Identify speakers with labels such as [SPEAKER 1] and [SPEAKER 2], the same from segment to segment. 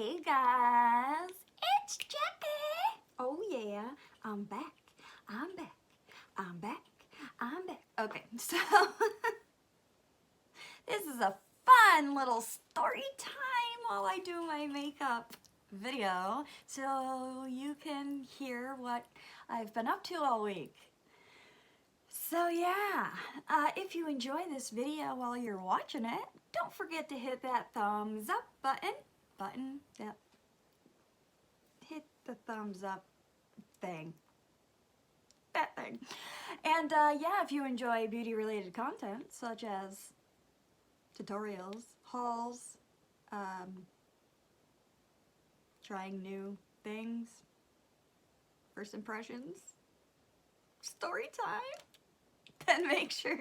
[SPEAKER 1] Hey guys, it's Jacqie. Oh yeah, I'm back. I'm back. I'm back. I'm back. Okay, so this is a fun little story time while I do my makeup video, so you can hear what I've been up to all week. So yeah, if you enjoy this video while you're watching it, don't forget to hit that thumbs up button, yep. Hit the thumbs up thing, that thing. And yeah, if you enjoy beauty related content such as tutorials, hauls, trying new things, first impressions, story time, then make sure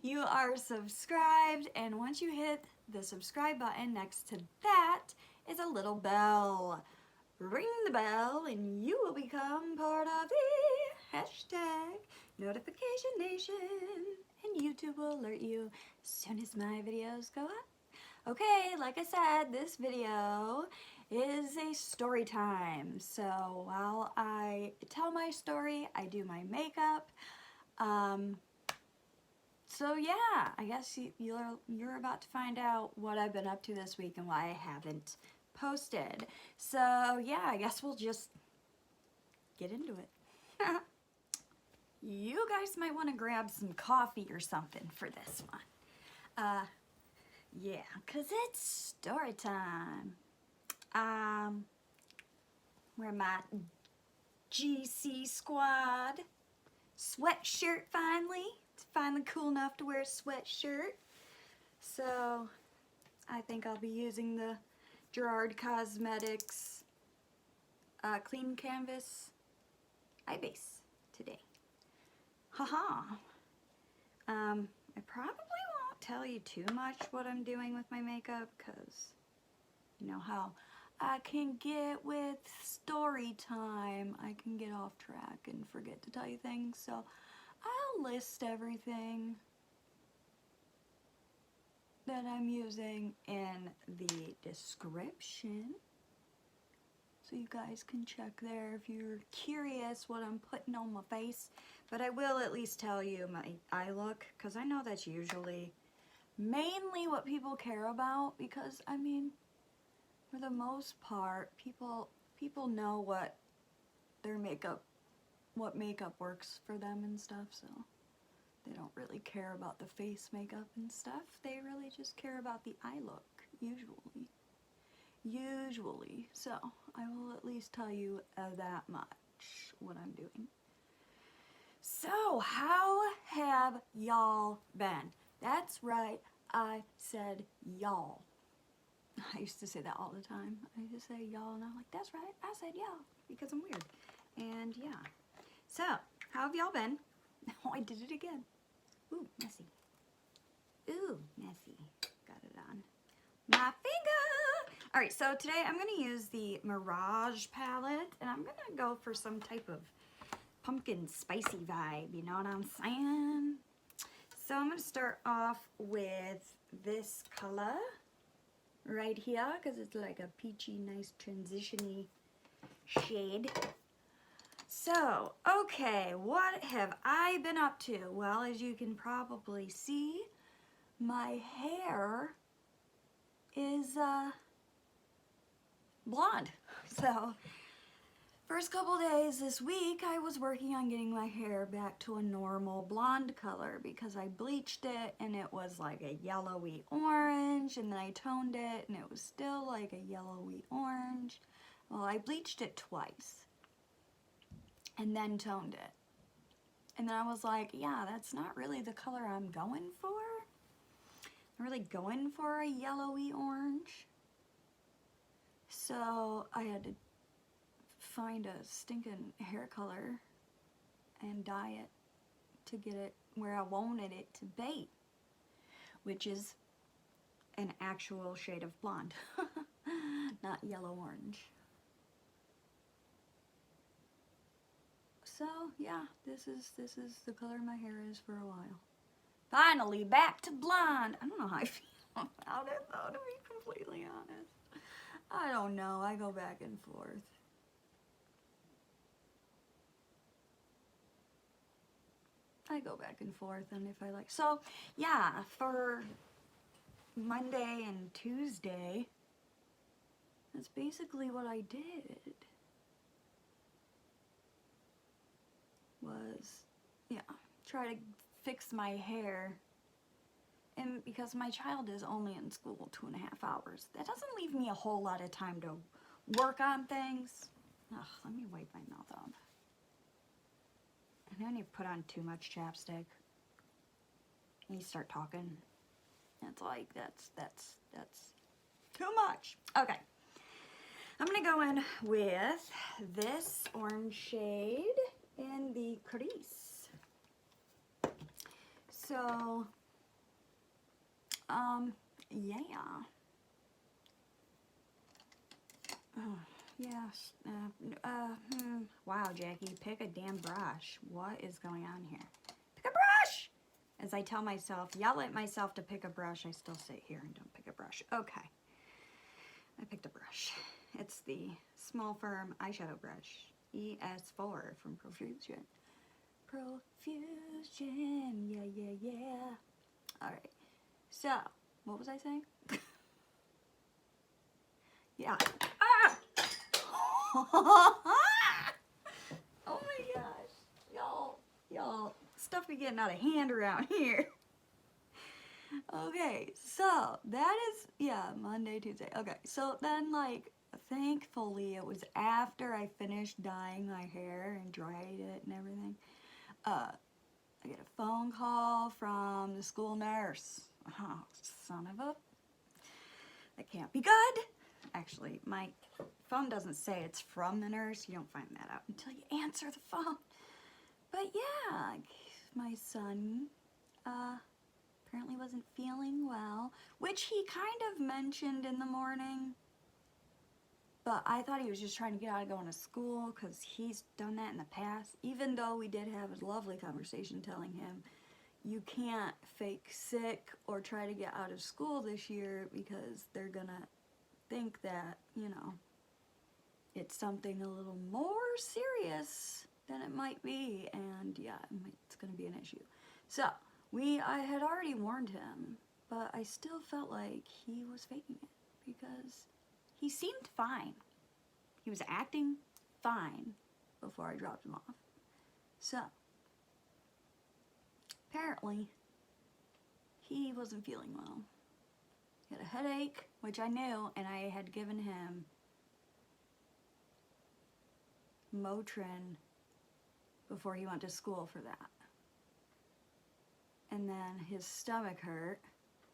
[SPEAKER 1] you are subscribed, and once you hit the subscribe button, next to that is a little bell. Ring the bell and you will become part of the hashtag notification nation, and YouTube will alert you as soon as my videos go up. Okay, like I said, this video is a story time, so while I tell my story, I do my makeup. So yeah, I guess you're about to find out what I've been up to this week and why I haven't posted. So yeah, I guess we'll just get into it. You guys might want to grab some coffee or something for this one. Yeah, cause it's story time. Wear my GC squad sweatshirt finally. It's finally cool enough to wear a sweatshirt. So I think I'll be using the Gerard Cosmetics Clean Canvas eye base today. Haha. I probably won't tell you too much what I'm doing with my makeup, because you know how I can get with story time. I can get off track and forget to tell you things, so I'll list everything that I'm using in the description, so you guys can check there if you're curious what I'm putting on my face. But I will at least tell you my eye look, because I know that's usually mainly what people care about, because I mean, for the most part, people know what makeup works for them and stuff, so they don't really care about the face makeup and stuff. They really just care about the eye look, usually. So I will at least tell you that much, what I'm doing. So how have y'all been? That's right, I said y'all. I used to say that all the time. I used to say y'all, and I'm like, that's right, I said y'all, because I'm weird. And yeah. So, how have y'all been? Oh, I did it again. Ooh, messy. Ooh, messy. Got it on my finger. Alright, so today I'm going to use the Mirage palette, and I'm going to go for some type of pumpkin spicy vibe, you know what I'm saying? So I'm going to start off with this color right here, because it's like a peachy, nice transition-y shade. So, okay, what have I been up to? Well, as you can probably see, my hair is blonde. So, first couple days this week, I was working on getting my hair back to a normal blonde color, because I bleached it and it was like a yellowy orange, and then I toned it and it was still like a yellowy orange. Well, I bleached it twice and then toned it. And then I was like, yeah, that's not really the color I'm going for. I'm really going for a yellowy orange. So I had to find a stinking hair color and dye it to get it where I wanted it to be, which is an actual shade of blonde, not yellow orange. So yeah, this is the color my hair is for a while. Finally back to blonde. I don't know how I feel about it though, to be completely honest. I don't know. I go back and forth. I go back and forth, and if I like, so yeah, for Monday and Tuesday, that's basically what I did. Was, yeah, try to fix my hair. And because my child is only in school 2.5 hours, that doesn't leave me a whole lot of time to work on things. Ugh, let me wipe my mouth off. And then you put on too much chapstick. And you start talking. It's like, that's too much. Okay. I'm going to go in with this orange shade in the crease. So, yeah. Oh, yes. Wow, Jacqie, pick a damn brush. What is going on here? Pick a brush! As I tell myself, yell at myself to pick a brush, I still sit here and don't pick a brush. Okay. I picked a brush. It's the Small Firm eyeshadow brush. ES4 from Profusion. Profusion. Yeah, yeah, yeah. Alright. So, what was I saying? Yeah. Ah! Oh my gosh. Y'all, stuff be getting out of hand around here. Okay, so that is, yeah, Monday, Tuesday. Okay, so then, like, thankfully it was after I finished dyeing my hair and dried it and everything. I get a phone call from the school nurse. Oh, son of a... That can't be good. Actually, my phone doesn't say it's from the nurse. You don't find that out until you answer the phone. But yeah, my son apparently wasn't feeling well, which he kind of mentioned in the morning. But I thought he was just trying to get out of going to school because he's done that in the past. Even though we did have a lovely conversation telling him, you can't fake sick or try to get out of school this year because they're gonna think that, you know, it's something a little more serious than it might be, and yeah, it's gonna be an issue. So, I had already warned him, but I still felt like he was faking it because he seemed fine. He was acting fine before I dropped him off. So, apparently, he wasn't feeling well. He had a headache, which I knew, and I had given him Motrin before he went to school for that. And then his stomach hurt,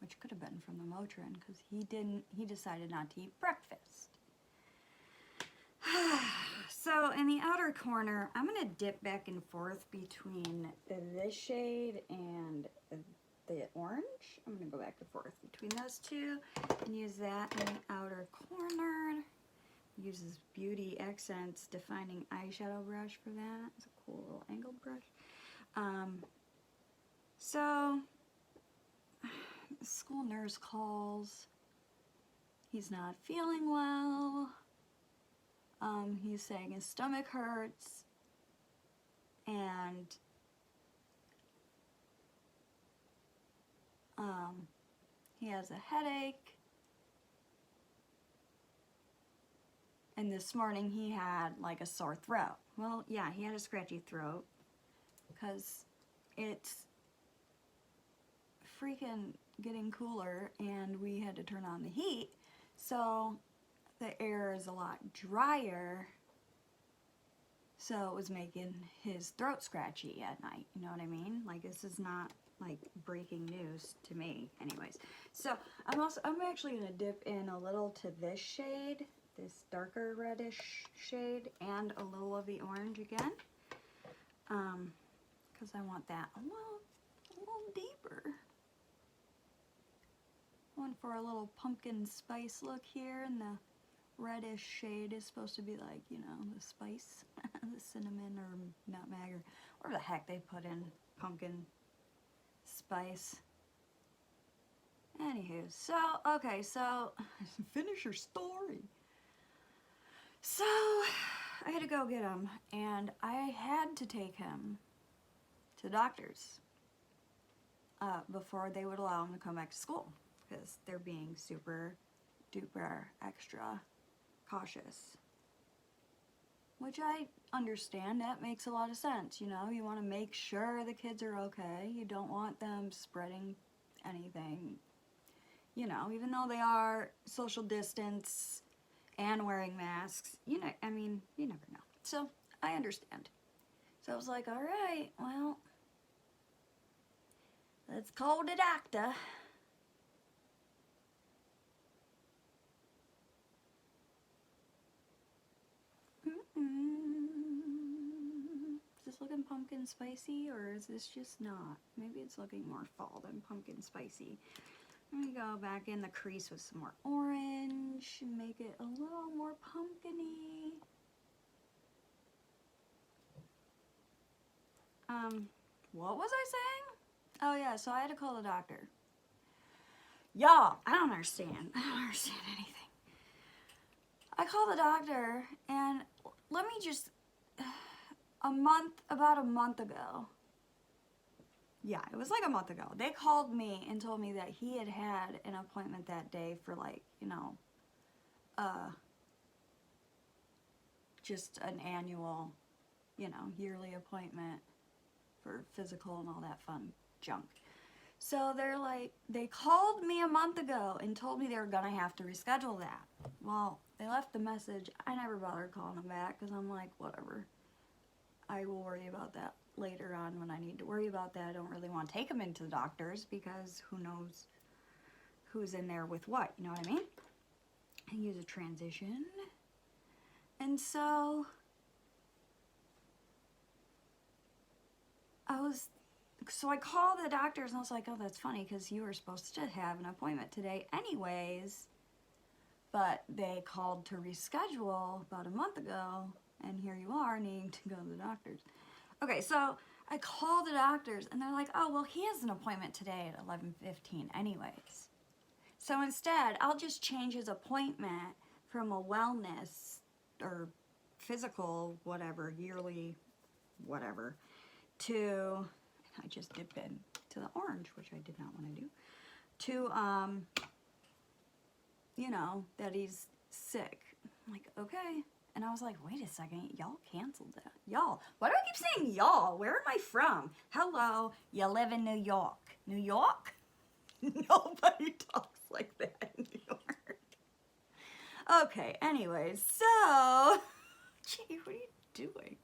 [SPEAKER 1] which could have been from the Motrin, because he decided not to eat breakfast. So in the outer corner, I'm going to dip back and forth between this shade and the orange. I'm going to go back and forth between those two and use that in the outer corner. Use this Beauty Accents Defining Eyeshadow brush for that. It's a cool little angled brush. So, the school nurse calls. He's not feeling well. He's saying his stomach hurts. And he has a headache. And this morning he had like a sore throat. Well, yeah, he had a scratchy throat because it's freaking getting cooler and we had to turn on the heat. So the air is a lot drier. So it was making his throat scratchy at night. You know what I mean? Like, this is not like breaking news to me anyways. So I'm actually going to dip in a little to this shade, this darker reddish shade, and a little of the orange again, because I want that a little deeper. Going for a little pumpkin spice look here, and the reddish shade is supposed to be like, you know, the spice, the cinnamon or nutmeg or whatever the heck they put in pumpkin spice. Anywho, so, okay, so finish your story. So I had to go get him, and I had to take him to the doctor's before they would allow him to come back to school, because they're being super duper extra cautious. Which I understand, that makes a lot of sense, you know, you want to make sure the kids are okay, you don't want them spreading anything, you know, even though they are social distance and wearing masks, you know, I mean, you never know. So, I understand. So I was like, alright, well, let's call the doctor. Is this looking pumpkin spicy, or is this just not? Maybe it's looking more fall than pumpkin spicy. Let me go back in the crease with some more orange and make it a little more pumpkin-y. What was I saying? Oh yeah, so I had to call the doctor. Y'all, I don't understand. I don't understand anything. I called the doctor, and let me just, about a month ago. Yeah, it was like a month ago. They called me and told me that he had had an appointment that day for, like, you know, just an annual, you know, yearly appointment for physical and all that fun junk. So they're like, they called me a month ago and told me they were gonna have to reschedule that. Well, they left the message. I never bothered calling them back because I'm like, whatever. I will worry about that later on when I need to worry about that. I don't really want to take them into the doctors because who knows who's in there with what, you know what I mean? I use a transition. And so I called the doctors and I was like, oh, that's funny because you were supposed to have an appointment today anyways, but they called to reschedule about a month ago, and here you are needing to go to the doctors. Okay, so I called the doctors and they're like, oh, well, he has an appointment today at 11:15 anyways. So instead, I'll just change his appointment from a wellness or physical, whatever, yearly, whatever, to, I just dipped into the orange, which I did not want to do, to, you know, that he's sick. I'm like, okay. And I was like, wait a second, y'all canceled that. Y'all, why do I keep saying y'all? Where am I from? Hello, you live in New York. New York? Nobody talks like that in New York. Okay, anyways, so, gee, what are you doing?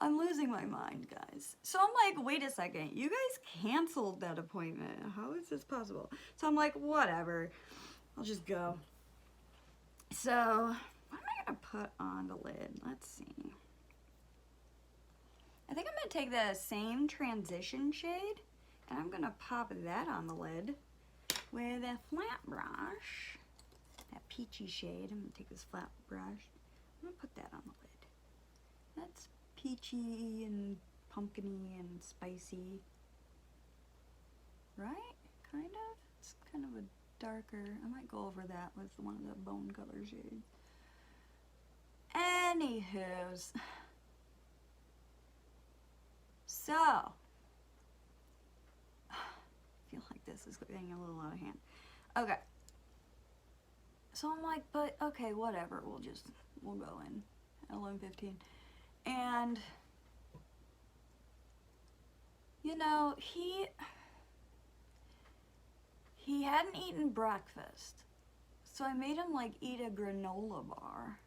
[SPEAKER 1] I'm losing my mind, guys. So I'm like, wait a second, you guys canceled that appointment. How is this possible? So I'm like, whatever, I'll just go. So, what am I gonna put on the lid? Let's see. I think I'm gonna take the same transition shade and I'm gonna pop that on the lid with a flat brush. That peachy shade. I'm gonna take this flat brush. I'm gonna put that on the lid. That's peachy and pumpkin-y and spicy. Right? Kind of? It's kind of a darker. I might go over that with one of the bone color shades. Anywho's. So, I feel like this is getting a little out of hand. Okay. So I'm like, but okay, whatever. We'll go in at 11:15. And, you know, he hadn't eaten breakfast. So I made him, like, eat a granola bar.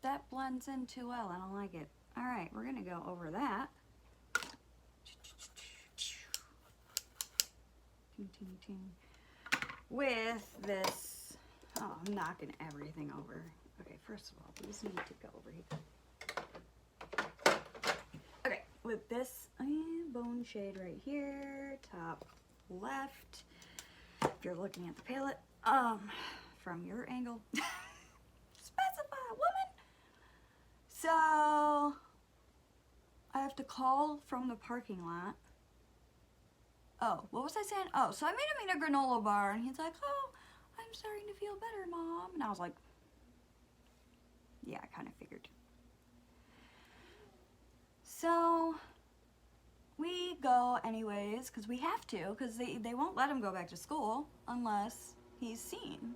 [SPEAKER 1] That blends in too well. I don't like it. All right, we're gonna go over that. With this, oh, I'm knocking everything over. Okay, first of all, these need to go over here. Okay, with this bone shade right here, top left. If you're looking at the palette, from your angle. Specify, woman. So I have to call from the parking lot. Oh, what was I saying? Oh, so I made him eat a granola bar, and he's like, oh, I'm starting to feel better, Mom. And I was like, yeah, I kind of figured. So we go anyways, because we have to, because they won't let him go back to school unless he's seen.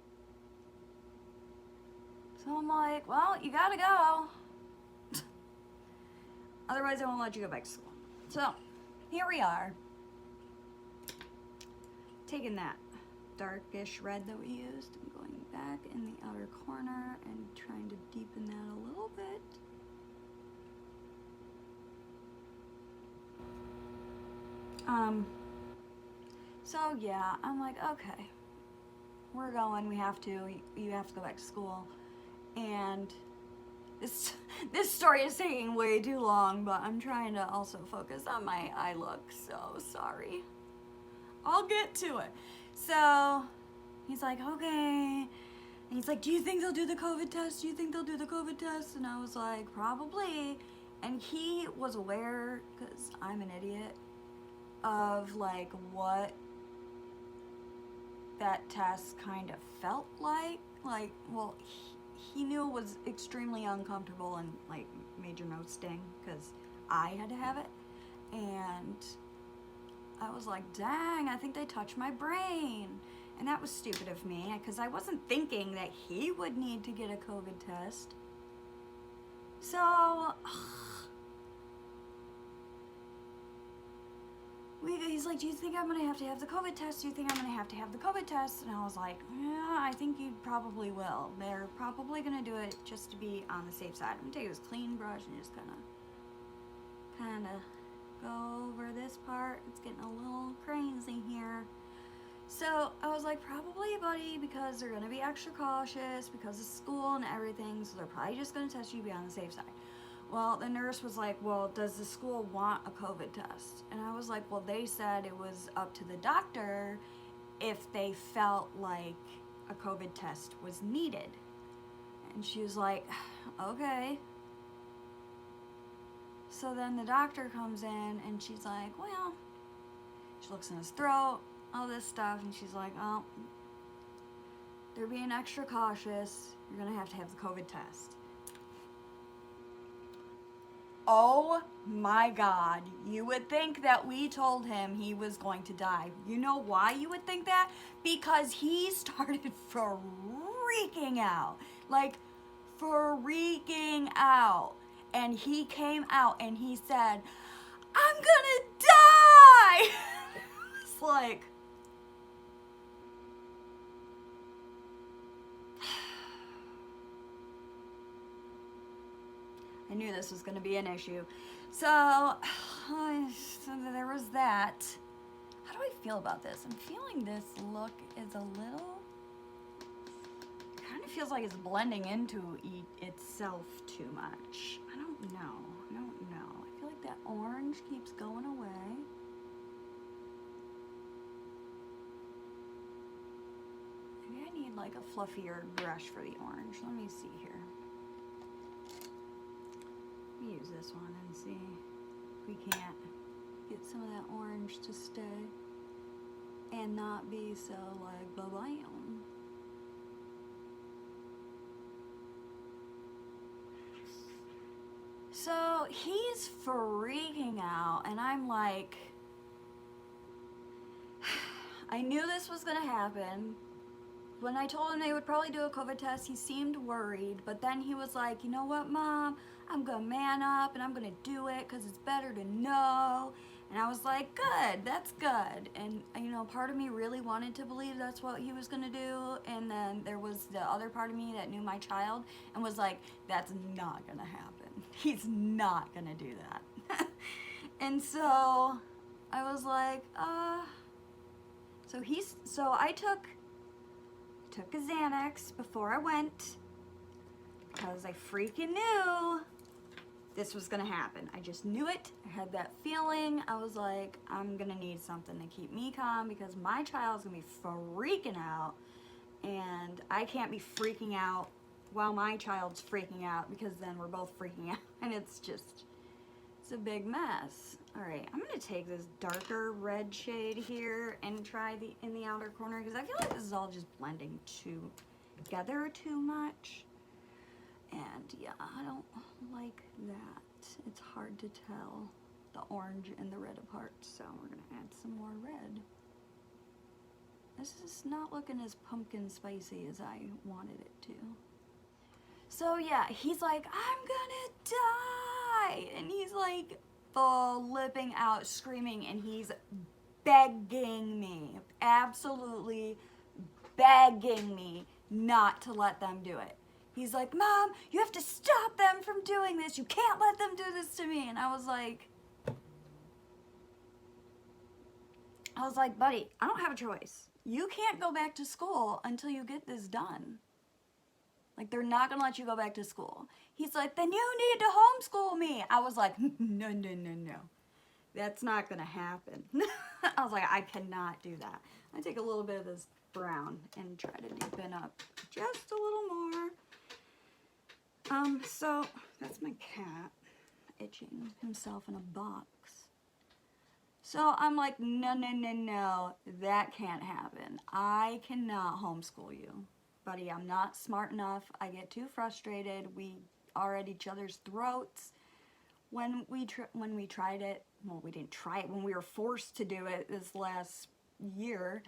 [SPEAKER 1] So I'm like, well, you gotta go. Otherwise, I won't let you go back to school. So here we are, taking that darkish red that we used and going back in the outer corner and trying to deepen that a little bit. So yeah, I'm like, okay, we're going, we have to, you have to go back to school. And this story is taking way too long, but I'm trying to also focus on my eye look, so sorry. I'll get to it. So he's like, okay. And he's like, do you think they'll do the COVID test? Do you think they'll do the COVID test? And I was like, probably. And he was aware, because I'm an idiot, of like what that test kind of felt like. Like, well, he knew it was extremely uncomfortable and like made your nose sting because I had to have it. And I was like, dang, I think they touched my brain. And that was stupid of me because I wasn't thinking that he would need to get a COVID test. So he's like, do you think I'm gonna have to have the COVID test? Do you think I'm gonna have to have the COVID test? And I was like, yeah, I think you probably will. They're probably gonna do it just to be on the safe side. I'm gonna take this clean brush and just kind of go over this part. It's getting a little crazy here. So I was like, probably, buddy, because they're gonna be extra cautious because of school and everything. So they're probably just gonna test you to be on the safe side. Well, the nurse was like, well, does the school want a COVID test? And I was like, well, they said it was up to the doctor if they felt like a COVID test was needed. And she was like, okay. So then the doctor comes in and she's like, well, she looks in his throat, all this stuff, and she's like, oh, they're being extra cautious. You're gonna have to have the COVID test. Oh my God, you would think that we told him he was going to die. You know why you would think that? Because he started freaking out. Like, freaking out. And he came out and he said, I'm gonna die! It's like, I knew this was going to be an issue. So there was that. How do I feel about this? I'm feeling this look is a little, it kind of feels like it's blending into itself too much. I don't know. I feel like that orange keeps going away. Maybe I need like a fluffier brush for the orange. Let me see here. Use this one and see if we can't get some of that orange to stay and not be so like ba-bam. So he's freaking out and I'm like, I knew this was gonna happen. When I told him they would probably do a COVID test, he seemed worried, but then he was like, you know what, Mom? I'm gonna man up and I'm gonna do it because it's better to know. And I was like, good, that's good. And you know, part of me really wanted to believe that's what he was gonna do. And then there was the other part of me that knew my child and was like, that's not gonna happen. He's not gonna do that. And so I was like, so I took a Xanax before I went because I freaking knew this was gonna happen. I just knew it. I had that feeling. I was like, I'm gonna need something to keep me calm because my child's gonna be freaking out and I can't be freaking out while my child's freaking out because then we're both freaking out and it's a big mess. Alright, I'm going to take this darker red shade here and try in the outer corner because I feel like this is all just blending together too much. And yeah, I don't like that. It's hard to tell the orange and the red apart, so we're going to add some more red. This is not looking as pumpkin spicy as I wanted it to. So yeah, he's like, I'm gonna die! And he's like flipping out, screaming, and he's begging me, absolutely begging me not to let them do it. He's like, Mom, you have to stop them from doing this. You can't let them do this to me. And I was like, buddy, I don't have a choice. You can't go back to school until you get this done. Like, they're not going to let you go back to school. He's like, then you need to homeschool me. I was like, no. That's not going to happen. I was like, I cannot do that. I take a little bit of this brown and try to deepen up just a little more. So that's my cat itching himself in a box. So I'm like, no, that can't happen. I cannot homeschool you. Buddy, I'm not smart enough. I get too frustrated. We are at each other's throats. When we tried it, well, we didn't try it. When we were forced to do it this last year,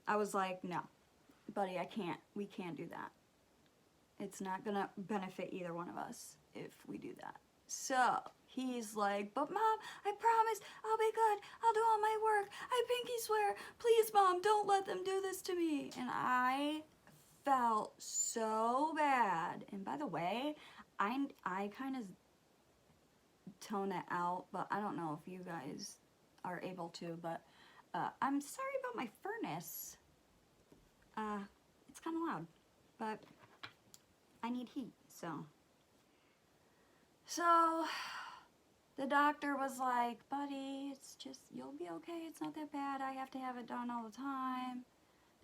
[SPEAKER 1] I was like, no, buddy, we can't do that. It's not gonna benefit either one of us if we do that. So he's like, but Mom, I promise I'll be good. I'll do all my work. I pinky swear. Please, Mom, don't let them do this to me. And I felt so bad. And by the way, I kind of tone it out, but I don't know if you guys are able to, but I'm sorry about my furnace. It's kind of loud, but I need heat, so the doctor was like, buddy, it's just, you'll be okay, it's not that bad. I have to have it done all the time.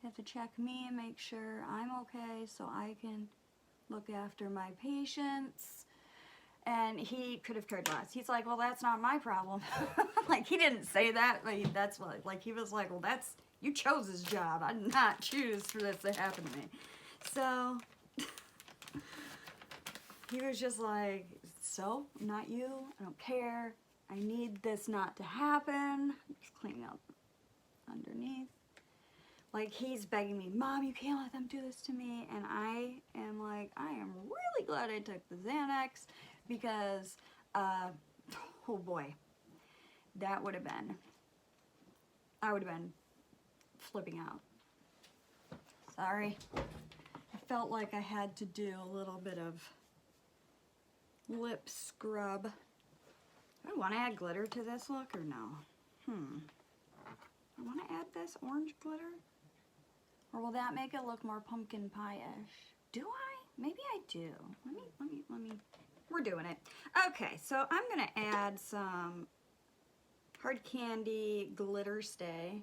[SPEAKER 1] They have to check me and make sure I'm okay so I can look after my patients. And he could have cared less. He's like, well, that's not my problem. Like, he didn't say that, but that's what, like, he was like, well, that's, you chose this job. I did not choose for this to happen to me. So he was just like, so, not you, I don't care. I need this not to happen. Just cleaning up underneath. Like, he's begging me, Mom, you can't let them do this to me. And I am like, I am really glad I took the Xanax because, oh boy, that would have been, I would have been flipping out. Sorry. I felt like I had to do a little bit of lip scrub. Do I want to add glitter to this look or no? I want to add this orange glitter? Or will that make it look more pumpkin pie-ish? Do I? Maybe I do. Let me. We're doing it. Okay, so I'm going to add some hard candy glitter stay.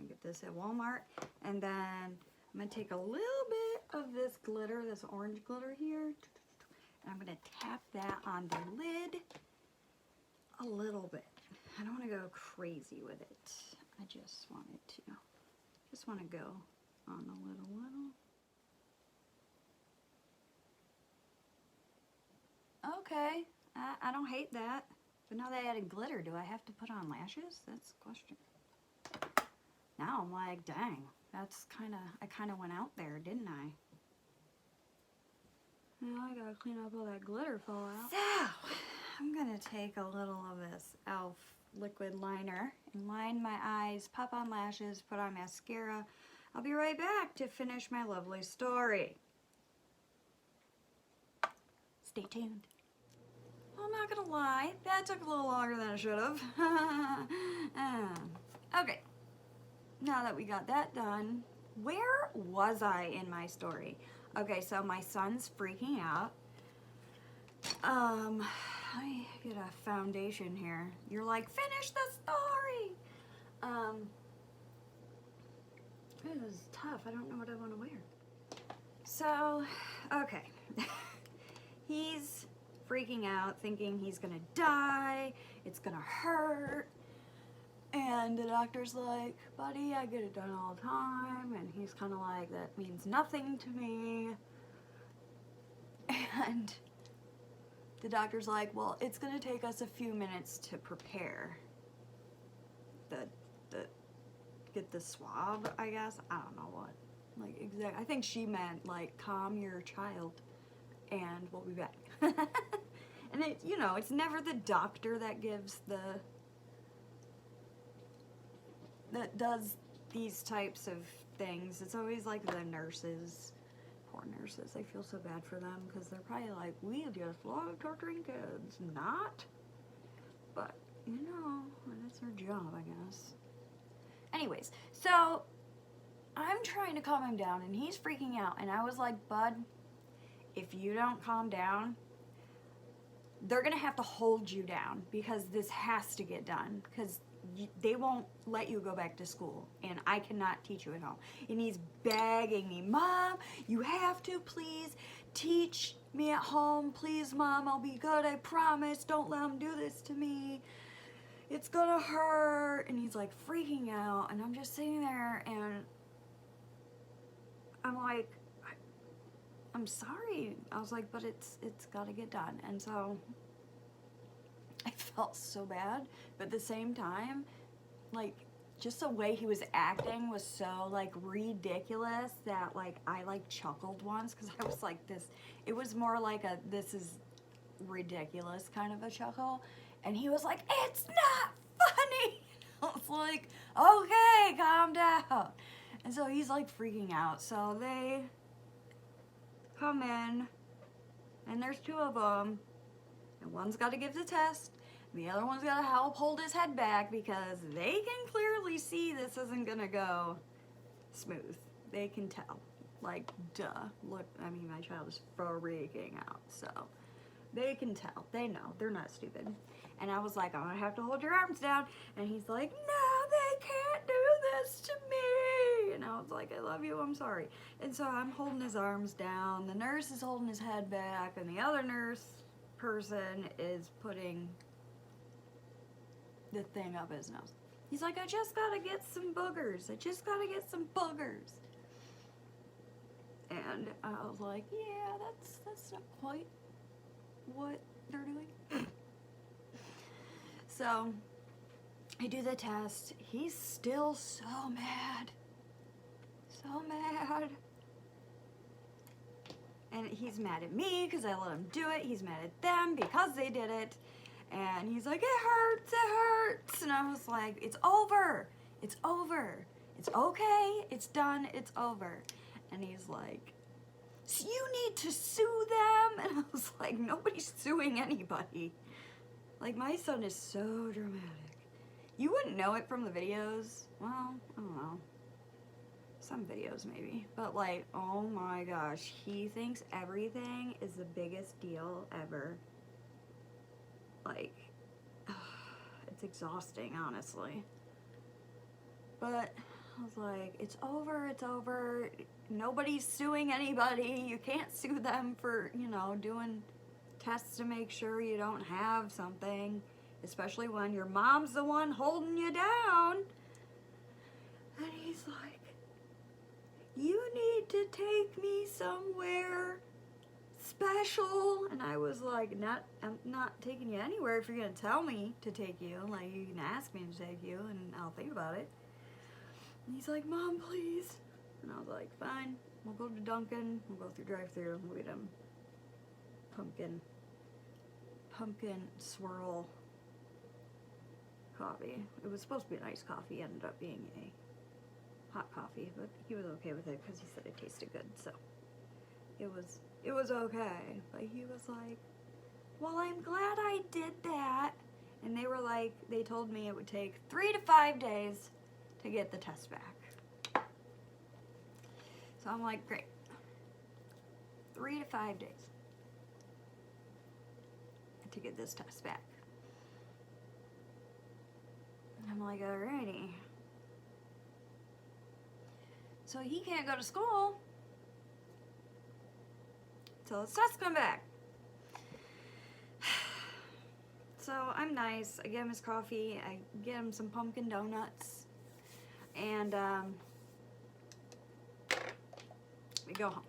[SPEAKER 1] I get this at Walmart. And then I'm going to take a little bit of this glitter, this orange glitter here. And I'm going to tap that on the lid a little bit. I don't want to go crazy with it. I just want to go on a little. Okay, I don't hate that. But now that I added glitter, do I have to put on lashes? That's the question. Now I'm like, dang, I kind of went out there, didn't I? Now I gotta clean up all that glitter fallout. So, I'm gonna take a little of this e.l.f. liquid liner and line my eyes, pop on lashes, put on mascara. I'll be right back to finish my lovely story. Stay tuned. I'm not gonna lie, that took a little longer than it should have. Okay, now that we got that done, where was I in my story? Okay, so my son's freaking out. Let me get a foundation here. You're like, finish the story! This is tough. I don't know what I want to wear. So, okay. He's freaking out, thinking he's gonna die, it's gonna hurt. And the doctor's like, buddy, I get it done all the time. And he's kind of like, that means nothing to me. And the doctor's like, well, it's gonna take us a few minutes to prepare get the swab, I guess. I don't know what. Like, exact. I think she meant, like, calm your child and we'll be back. And it, you know, it's never the doctor that gives that does these types of things. It's always like the nurses. Poor nurses. I feel so bad for them because they're probably like, we just love torturing kids. Not. But, you know, that's their job, I guess. Anyways, so I'm trying to calm him down and he's freaking out. And I was like, bud, if you don't calm down, they're going to have to hold you down because this has to get done because they won't let you go back to school and I cannot teach you at home. And he's begging me, Mom, you have to please teach me at home. Please, Mom, I'll be good. I promise. Don't let him do this to me. It's gonna hurt. And he's like freaking out and I'm just sitting there and I'm like, I'm sorry. I was like, but it's gotta get done. And so I felt so bad, but at the same time, like, just the way he was acting was so, like, ridiculous that, like, I, like, chuckled once, because I was like, it was more like a, this is ridiculous kind of a chuckle, and he was like, it's not funny! I was like, okay, calm down. And so he's, like, freaking out, so they come in, and there's two of them, and one's got to give the test, and the other one's got to help hold his head back because they can clearly see this isn't going to go smooth. They can tell. Like, duh. Look, I mean, my child is freaking out, so they can tell. They know. They're not stupid. And I was like, I'm going to have to hold your arms down. And he's like, no, they can't do this to me. And I was like, I love you. I'm sorry. And so I'm holding his arms down. The nurse is holding his head back. And the other nurse person is putting the thing up his nose. He's like, I just got to get some boogers. I just got to get some boogers. And I was like, yeah, that's not quite what they're doing. So I do the test. He's still so mad. So mad. And he's mad at me because I let him do it. He's mad at them because they did it. And he's like, it hurts, it hurts. And I was like, it's over. It's over. It's okay. It's done. It's over. And he's like, so you need to sue them? And I was like, nobody's suing anybody. Like, my son is so dramatic. You wouldn't know it from the videos. Well, I don't know. Some videos maybe. But like, oh my gosh. He thinks everything is the biggest deal ever. Like, it's exhausting, honestly. But I was like, it's over, it's over. Nobody's suing anybody. You can't sue them for, you know, doing tests to make sure you don't have something, especially when your mom's the one holding you down. And he's like, you need to take me somewhere special. And I was like, I'm not taking you anywhere if you're gonna tell me to take you. Like, you can ask me to take you and I'll think about it. And he's like, Mom, please. And I was like, fine, we'll go to Dunkin', we'll go through drive-thru, we'll get him pumpkin swirl coffee. It was supposed to be an iced coffee, ended up being a hot coffee, but he was okay with it because he said it tasted good, so it was okay. But he was like, well, I'm glad I did that. And they were like, they told me it would take 3 to 5 days to get the test back. So I'm like, great. 3 to 5 days to get this test back. I'm like, alrighty. So he can't go to school till his tests come back. So I'm nice. I get him his coffee. I get him some pumpkin donuts. And we go home.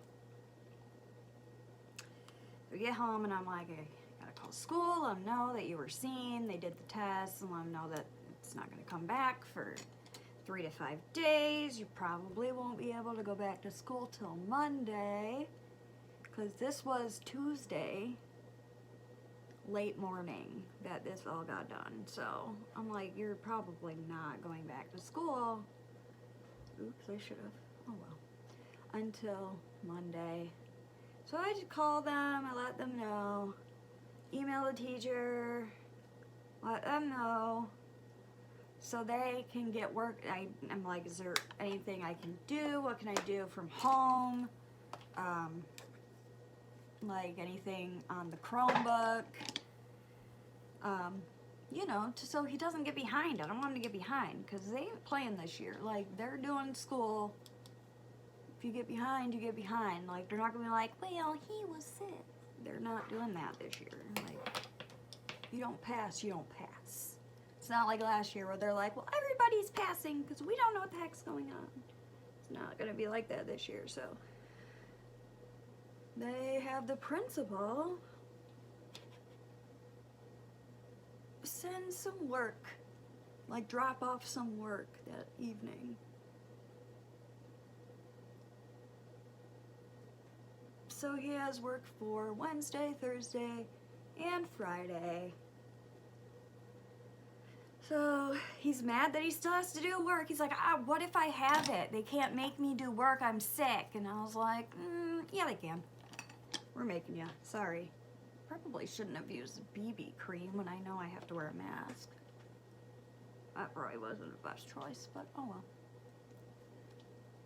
[SPEAKER 1] We get home and I'm like, I gotta call school, let them know that you were seen. They did the test and let them know that it's not gonna come back for 3 to 5 days. You probably won't be able to go back to school till Monday, because this was Tuesday, late morning, that this all got done. So I'm like, you're probably not going back to school. Oops, I should have. Oh well. Until Monday. So I just call them, I let them know, email the teacher, let them know, so they can get work. I'm like, is there anything I can do? What can I do from home? Like anything on the Chromebook, you know, so he doesn't get behind. I don't want him to get behind, because they ain't playing this year. Like, they're doing school. If you get behind, you get behind. Like, they're not gonna be like, well, he was sick. They're not doing that this year. Like, you don't pass, you don't pass. It's not like last year where they're like, well, everybody's passing because we don't know what the heck's going on. It's not gonna be like that this year. So they have the principal send some work, like drop off some work that evening. So he has work for Wednesday, Thursday, and Friday. So he's mad that he still has to do work. He's like, what if I have it? They can't make me do work, I'm sick. And I was like, yeah, they can. We're making you, sorry. Probably shouldn't have used BB cream when I know I have to wear a mask. That probably wasn't the best choice, but oh well.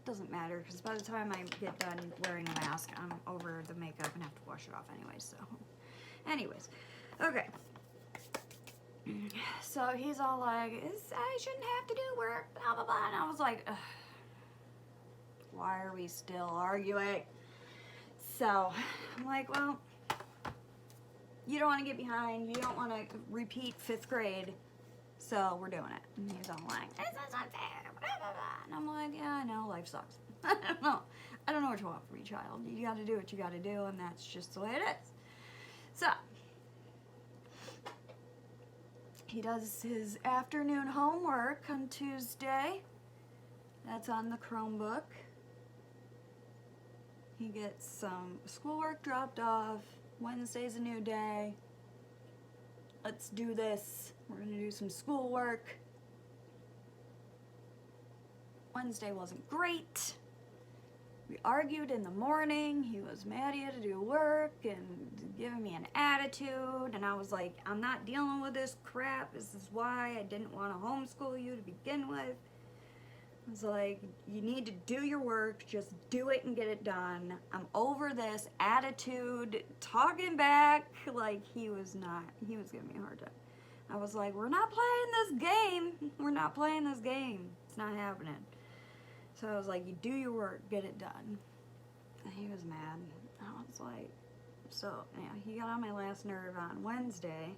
[SPEAKER 1] Doesn't matter, because by the time I get done wearing a mask, I'm over the makeup and have to wash it off anyways. So anyways, okay, so he's all like, I shouldn't have to do work, blah blah blah, and I was like, ugh, why are we still arguing? So I'm like, well, you don't want to get behind, you don't want to repeat 5th grade, so we're doing it. And he's all like, this is unfair, blah, blah, blah. And I'm like, yeah, I know, life sucks. I don't know what you want from me, child. You got to do what you got to do, and that's just the way it is. So he does his afternoon homework on Tuesday. That's on the Chromebook. He gets some schoolwork dropped off. Wednesday's a new day. Let's do this. We're gonna do some schoolwork. Wednesday wasn't great. We argued in the morning. He was mad he had to do work and giving me an attitude. And I was like, I'm not dealing with this crap. This is why I didn't want to homeschool you to begin with. I was like, you need to do your work, just do it and get it done. I'm over this attitude, talking back. Like, he was giving me a hard time. I was like, we're not playing this game. We're not playing this game. It's not happening. So I was like, you do your work, get it done. And he was mad. I was like, so, yeah, he got on my last nerve on Wednesday.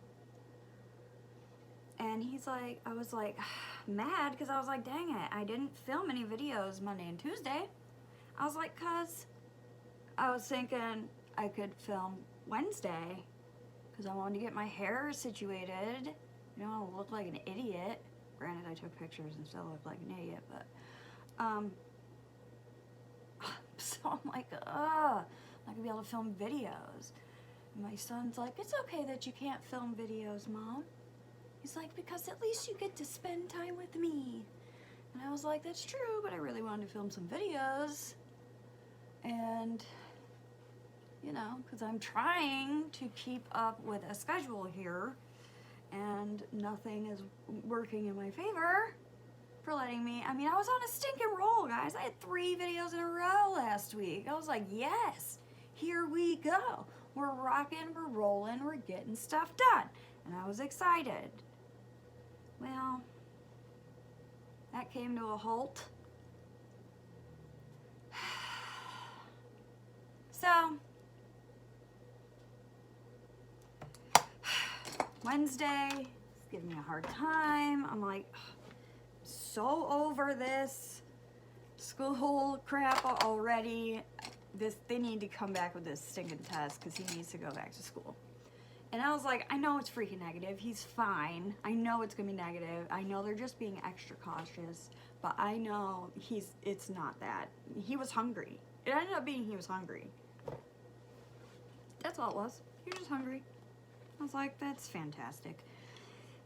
[SPEAKER 1] And he's like, I was like, mad, because I was like, dang it, I didn't film any videos Monday and Tuesday. I was like, cause I was thinking I could film Wednesday, because I wanted to get my hair situated. You know, I don't look like an idiot. Granted, I took pictures and still look like an idiot, but, so I'm like, I'm not gonna be able to film videos. And my son's like, it's okay that you can't film videos, Mom. He's like, because at least you get to spend time with me. And I was like, that's true, but I really wanted to film some videos. And, you know, because I'm trying to keep up with a schedule here, and nothing is working in my favor for letting me. I mean, I was on a stinking roll, guys. I had 3 videos in a row last week. I was like, yes, here we go. We're rocking, we're rolling, we're getting stuff done. And I was excited. Well, that came to a halt. So, Wednesday, he's giving me a hard time. I'm like, so over this school crap already. They need to come back with this stinking test because he needs to go back to school. And I was like, I know it's freaking negative. He's fine. I know it's gonna be negative. I know they're just being extra cautious, but I know it's not that. He was hungry. It ended up being he was hungry. That's all it was. He was just hungry. I was like, that's fantastic.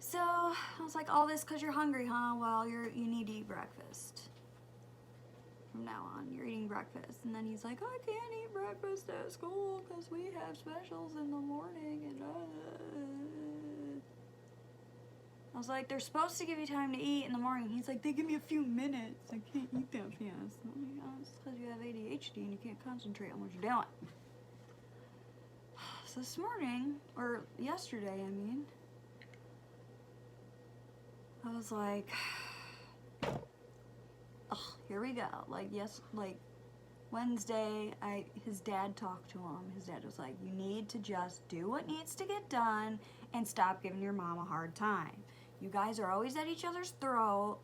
[SPEAKER 1] So I was like, all this because you're hungry, huh? Well, you need to eat breakfast. From now on, you're eating breakfast. And then he's like, I can't eat breakfast at school because we have specials in the morning. And I was like, they're supposed to give you time to eat in the morning. He's like, they give me a few minutes. I can't eat that fast. I'm like, oh, it's because you have ADHD and you can't concentrate on what you're doing. So this morning, or yesterday, I mean, I was like, ugh, here we go. Like, Wednesday, his dad talked to him. His dad was like, you need to just do what needs to get done and stop giving your mom a hard time. You guys are always at each other's throat,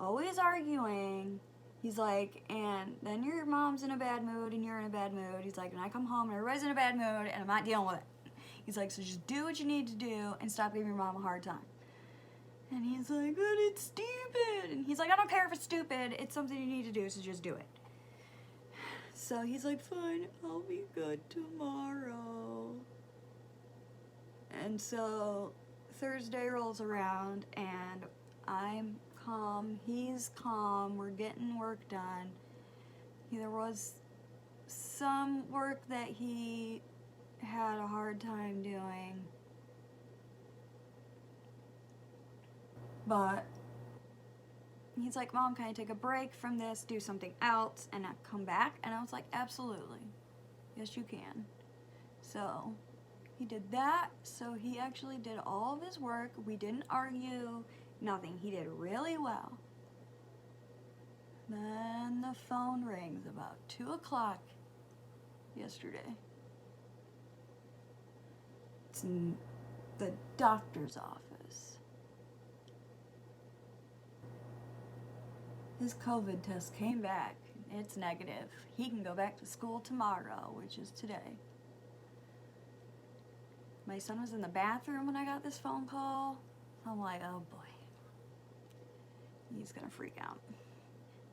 [SPEAKER 1] always arguing. He's like, and then your mom's in a bad mood and you're in a bad mood. He's like, and I come home and everybody's in a bad mood and I'm not dealing with it. He's like, so just do what you need to do and stop giving your mom a hard time. And he's like, but it's stupid. And he's like, I don't care if it's stupid. It's something you need to do, so just do it. So he's like, fine, I'll be good tomorrow. And so Thursday rolls around and I'm calm, he's calm, we're getting work done. There was some work that he had a hard time doing. But he's like, Mom, can I take a break from this, do something else, and not come back? And I was like, absolutely. Yes, you can. So he did that. So he actually did all of his work. We didn't argue, nothing. He did really well. Then the phone rings about 2 o'clock yesterday. It's in the doctor's office. His COVID test came back. It's negative. He can go back to school tomorrow, which is today. My son was in the bathroom when I got this phone call. I'm like, oh boy. He's gonna freak out.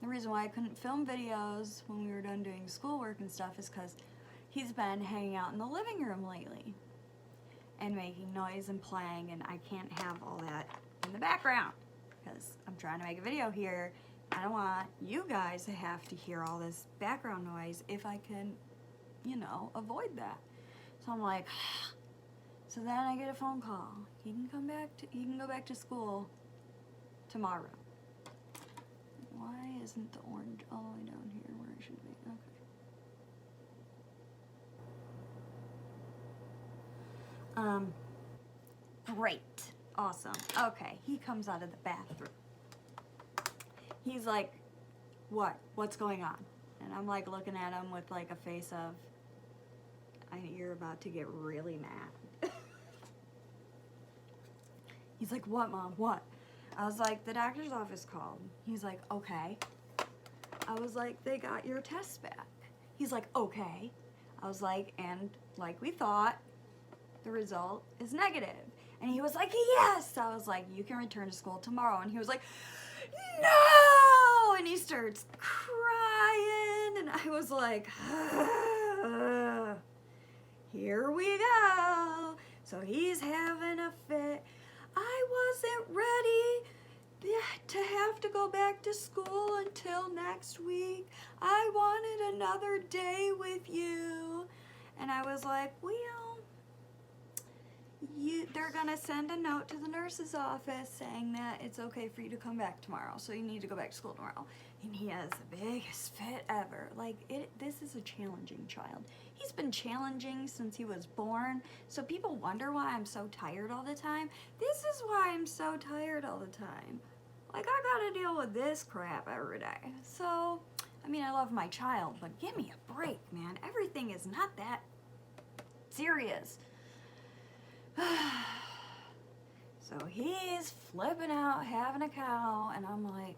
[SPEAKER 1] The reason why I couldn't film videos when we were done doing schoolwork and stuff is because he's been hanging out in the living room lately and making noise and playing, and I can't have all that in the background because I'm trying to make a video here. I don't want you guys to have to hear all this background noise if I can, you know, avoid that. So I'm like, so then I get a phone call. He can go back to school tomorrow. Why isn't the orange all the way down here where it should be? Okay. Great. Awesome. Okay, he comes out of the bathroom. He's like, what? What's going on? And I'm like looking at him with like a face of, you're about to get really mad. He's like, what, Mom? What? I was like, the doctor's office called. He's like, okay. I was like, they got your test back. He's like, okay. I was like, and like we thought, the result is negative. And he was like, yes. I was like, you can return to school tomorrow. And he was like, no! And he starts crying. And I was like, here we go. So he's having a fit. I wasn't ready to have to go back to school until next week. I wanted another day with you. And I was like, well, they're gonna send a note to the nurse's office saying that it's okay for you to come back tomorrow, so you need to go back to school tomorrow. And he has the biggest fit ever. Like, this is a challenging child. He's been challenging since he was born, so people wonder why I'm so tired all the time. This is why I'm so tired all the time. Like, I gotta deal with this crap every day. So, I mean, I love my child, but give me a break, man. Everything is not that serious. So he's flipping out, having a cow, and I'm like,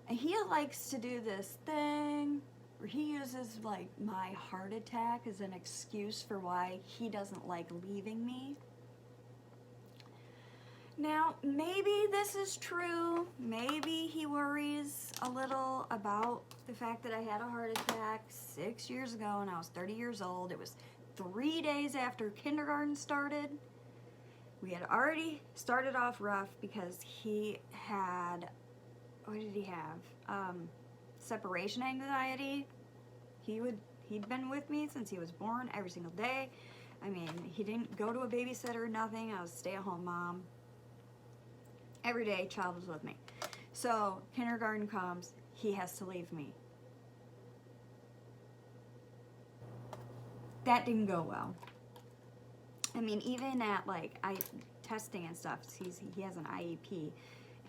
[SPEAKER 1] and he likes to do this thing where he uses like my heart attack as an excuse for why he doesn't like leaving me. Now, maybe this is true. Maybe he worries a little about the fact that I had a heart attack 6 years ago and I was 30 years old. It was 3 days after kindergarten started. We had already started off rough because he had, what did he have? Separation anxiety. He'd been with me since he was born every single day. I mean, he didn't go to a babysitter, nothing. I was a stay-at-home mom. Every day, child was with me. So, kindergarten comes, he has to leave me. That didn't go well. I mean, even at like testing and stuff, he has an IEP,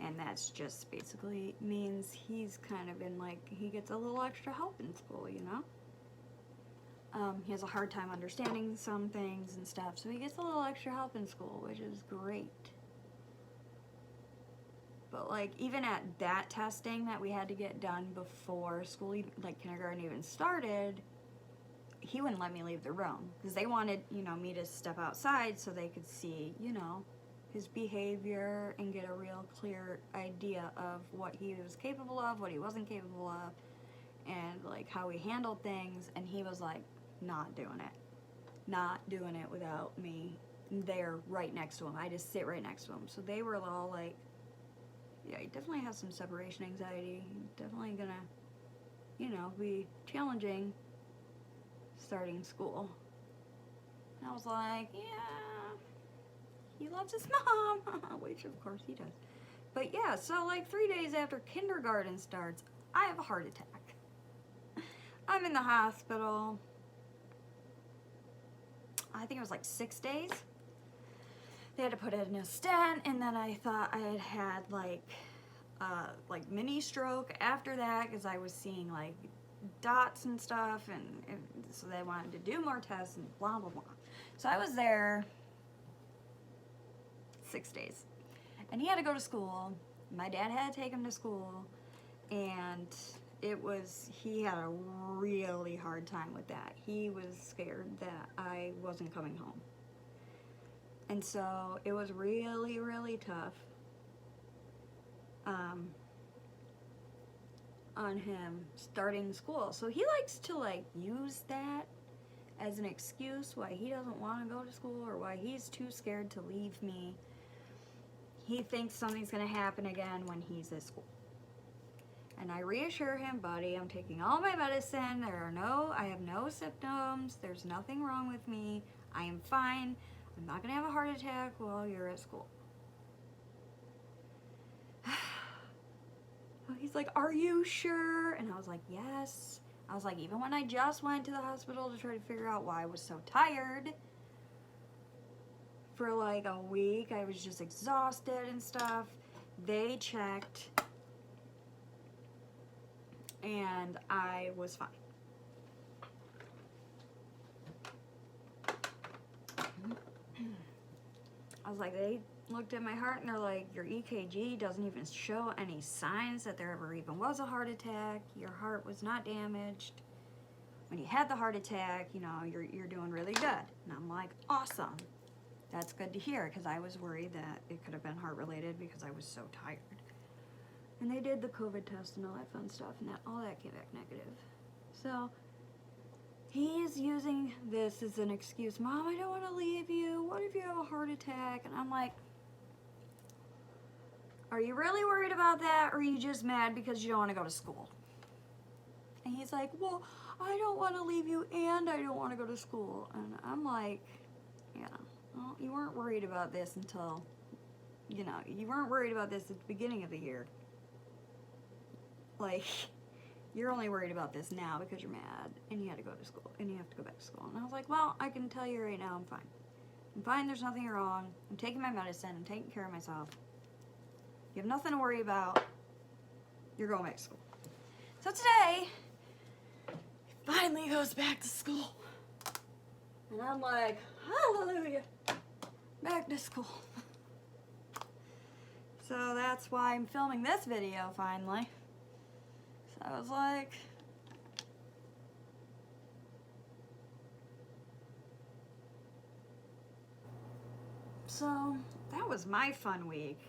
[SPEAKER 1] and that's just basically means he's kind of in like, he gets a little extra help in school, you know? He has a hard time understanding some things and stuff, so he gets a little extra help in school, which is great. But like, even at that testing that we had to get done before school, like kindergarten even started, he wouldn't let me leave the room because they wanted, you know, me to step outside so they could see, you know, his behavior and get a real clear idea of what he was capable of, what he wasn't capable of, and like how he handled things. And he was like, not doing it without me there right next to him. I just sit right next to him. So they were all like, yeah, he definitely has some separation anxiety. Definitely gonna, you know, be challenging starting school. And I was like, yeah, he loves his mom, which of course he does. But yeah, so like 3 days after kindergarten starts, I have a heart attack. I'm in the hospital. I think it was like 6 days. They had to put it in a stent, and then I thought I had like mini stroke after that because I was seeing like dots and stuff, and so they wanted to do more tests and blah blah blah. So I was there 6 days, and he had to go to school. My dad had to take him to school, and he had a really hard time with that. He was scared that I wasn't coming home. And so it was really, really tough on him starting school. So he likes to like use that as an excuse why he doesn't want to go to school or why he's too scared to leave me. He thinks something's going to happen again when he's at school. And I reassure him, buddy, I'm taking all my medicine. I have no symptoms. There's nothing wrong with me. I am fine. I'm not going to have a heart attack while you're at school. He's like, are you sure? And I was like, yes. I was like, even when I just went to the hospital to try to figure out why I was so tired for like a week, I was just exhausted and stuff. They checked and I was fine. I was like, they looked at my heart and they're like, your EKG doesn't even show any signs that there ever even was a heart attack. Your heart was not damaged. When you had the heart attack, you know, you're doing really good. And I'm like, awesome. That's good to hear, because I was worried that it could have been heart related because I was so tired. And they did the COVID test and all that fun stuff, and all that came back negative. So he's using this as an excuse. Mom, I don't want to leave you. What if you have a heart attack? And I'm like, are you really worried about that, or are you just mad because you don't want to go to school? And he's like, well, I don't want to leave you and I don't want to go to school. And I'm like, yeah, well, you weren't worried about this until, you know, you weren't worried about this at the beginning of the year. Like, you're only worried about this now because you're mad and you had to go to school and you have to go back to school. And I was like, well, I can tell you right now, I'm fine. I'm fine, there's nothing wrong. I'm taking my medicine, I'm taking care of myself. You have nothing to worry about. You're going back to school. So today, he finally goes back to school. And I'm like, hallelujah, back to school. So that's why I'm filming this video finally. So I was like, so that was my fun week.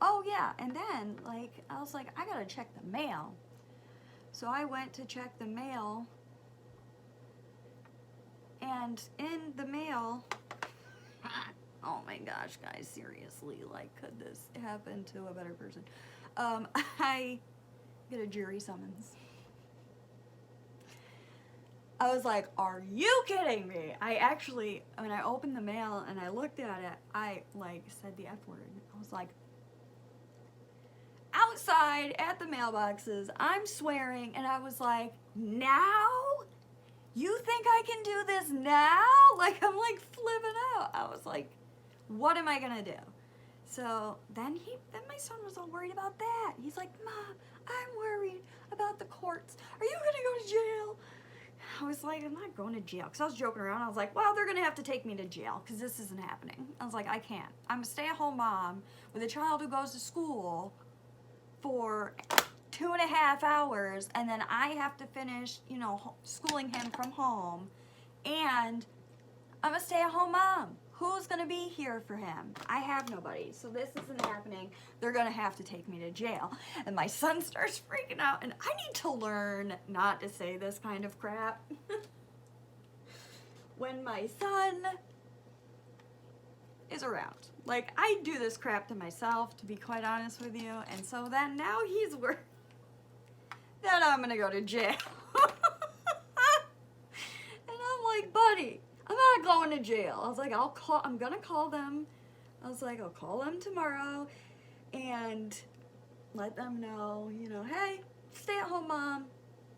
[SPEAKER 1] Oh yeah, and then like I was like, I gotta check the mail. So I went to check the mail, and in the mail, oh my gosh, guys, seriously, like, could this happen to a better person? I get a jury summons. I was like, are you kidding me? I actually, when I opened the mail and I looked at it, I like said the F word. I was like, outside at the mailboxes, I'm swearing, and I was like, now? You think I can do this now? Like, I'm like flipping out. I was like, what am I gonna do? So then my son was all worried about that. He's like, Mom, I'm worried about the courts. Are you gonna go to jail? I was like, I'm not going to jail. Because I was joking around. I was like, well, they're going to have to take me to jail because this isn't happening. I was like, I can't. I'm a stay-at-home mom with a child who goes to school for 2.5 hours, and then I have to finish, you know, schooling him from home. And I'm a stay-at-home mom. Who's going to be here for him? I have nobody. So this isn't happening. They're going to have to take me to jail. And my son starts freaking out. And I need to learn not to say this kind of crap. When my son is around. Like, I do this crap to myself, to be quite honest with you. And so then now he's worried that I'm going to go to jail. And I'm like, buddy, I'm not going to jail. I was like, I'm gonna call them. I was like, I'll call them tomorrow and let them know, you know, hey, stay at home mom.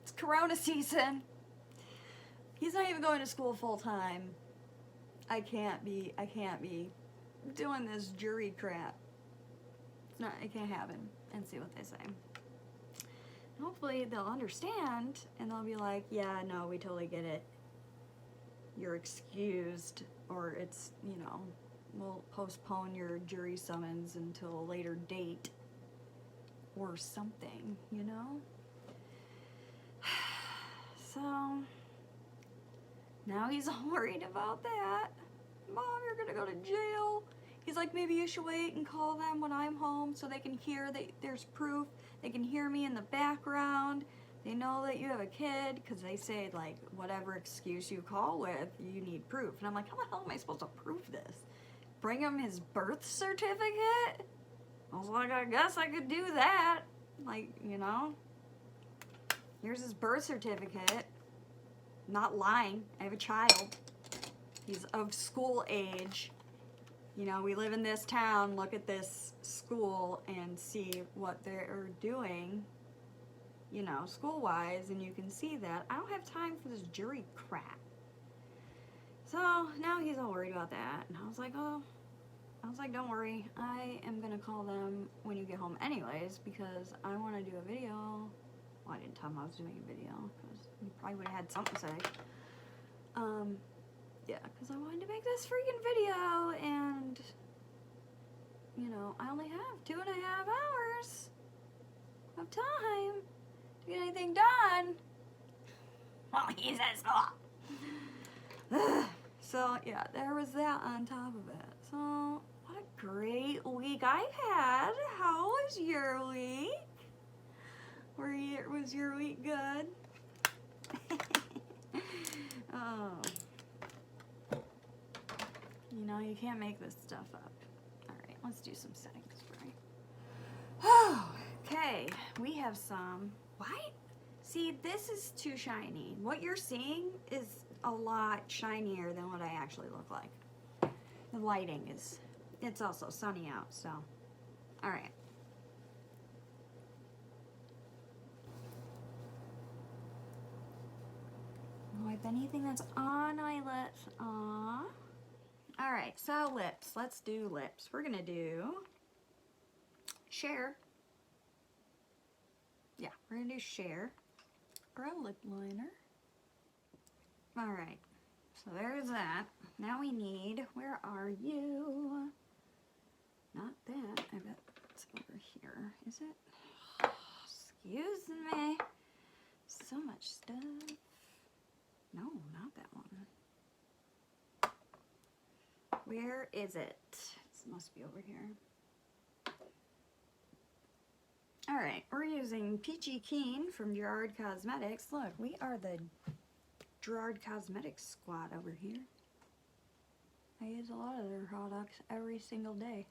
[SPEAKER 1] It's Corona season. He's not even going to school full time. I can't be doing this jury crap. It can't happen. And see what they say. And hopefully they'll understand and they'll be like, yeah, no, we totally get it. You're excused, or it's, you know, we'll postpone your jury summons until a later date or something, you know? So now he's all worried about that. Mom, you're gonna go to jail. He's like, maybe you should wait and call them when I'm home so they can hear that there's proof. They can hear me in the background. They know that you have a kid, because they say, like, whatever excuse you call with, you need proof. And I'm like, how the hell am I supposed to prove this? Bring him his birth certificate? I was like, I guess I could do that. Like, you know, here's his birth certificate. Not lying. I have a child. He's of school age. You know, we live in this town. Look at this school and see what they're doing, you know, school-wise, and you can see that. I don't have time for this jury crap. So now he's all worried about that, and I was like, don't worry, I am gonna call them when you get home anyways, because I want to do a video. Well, I didn't tell him I was doing a video, because he probably would have had something to say. Yeah, because I wanted to make this freaking video, and, you know, I only have 2.5 hours of time to get anything done while he's at school. So yeah, there was that on top of it. So what a great week I had. How was your week? Was your week good? Oh, you know, you can't make this stuff up. All right, let's do some setting spray. Oh, okay, we have some white. See, this is too shiny. What you're seeing is a lot shinier than what I actually look like. The lighting is, it's also sunny out, so. All right. Wipe anything that's on my lips off. All right, so lips. Let's do lips. We're gonna do Cher. Yeah, we're gonna do Cher or a lip liner. All right, So there's that. Now we need, where are you? Not that, I bet it's over here. Is it? Excuse me. So much stuff. No, not that one. Where is it? This must be over here. Alright, we're using Peachy Keen from Gerard Cosmetics. Look, we are the Gerard Cosmetics squad over here. I use a lot of their products every single day.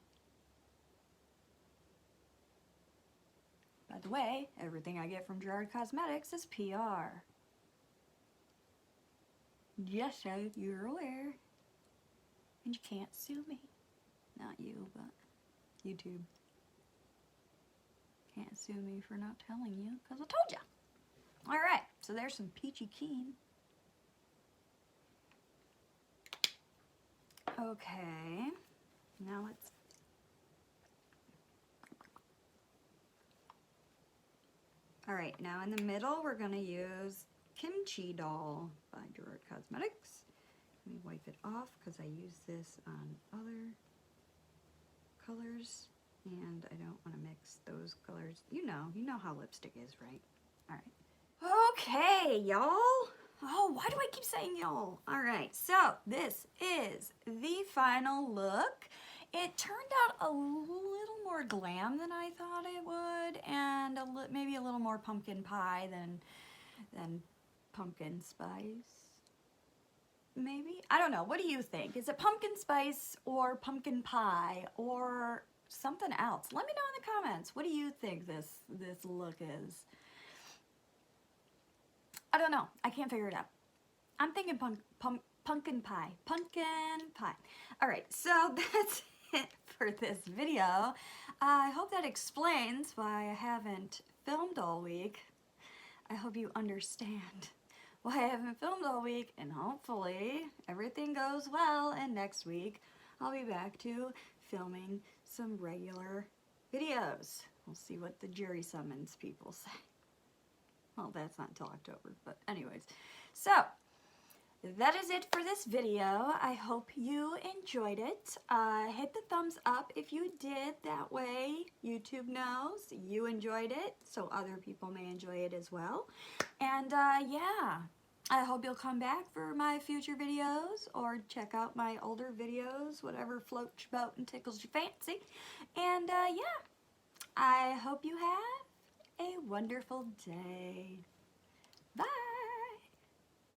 [SPEAKER 1] By the way, everything I get from Gerard Cosmetics is PR. Just so you're aware. And you can't sue me. Not you, but YouTube. Can't sue me for not telling you, because I told you. Alright, so there's some Peachy Keen. Okay, now let's... Alright, now in the middle we're going to use Kimchi Doll by Gerard Cosmetics. Let me wipe it off because I use this on other colors and I don't want to mix those colors. You know how lipstick is, right? Alright. Okay, y'all. Oh, why do I keep saying y'all? Alright, so this is the final look. It turned out a little more glam than I thought it would, and maybe a little more pumpkin pie than pumpkin spice. Maybe? I don't know. What do you think? Is it pumpkin spice or pumpkin pie or something else? Let me know in the comments. What do you think this look is? I don't know. I can't figure it out. I'm thinking pumpkin pie. Pumpkin pie. Alright, so that's it for this video. I hope that explains why I haven't filmed all week. I hope you understand why I haven't filmed all week, and hopefully everything goes well and next week I'll be back to filming some regular videos. We'll see what the jury summons people say. Well, that's not until October, but anyways. So, that is it for this video. I hope you enjoyed it. Hit the thumbs up if you did. That way YouTube knows you enjoyed it, so other people may enjoy it as well. And yeah, I hope you'll come back for my future videos or check out my older videos, whatever floats your boat and tickles your fancy. And yeah, I hope you have a wonderful day.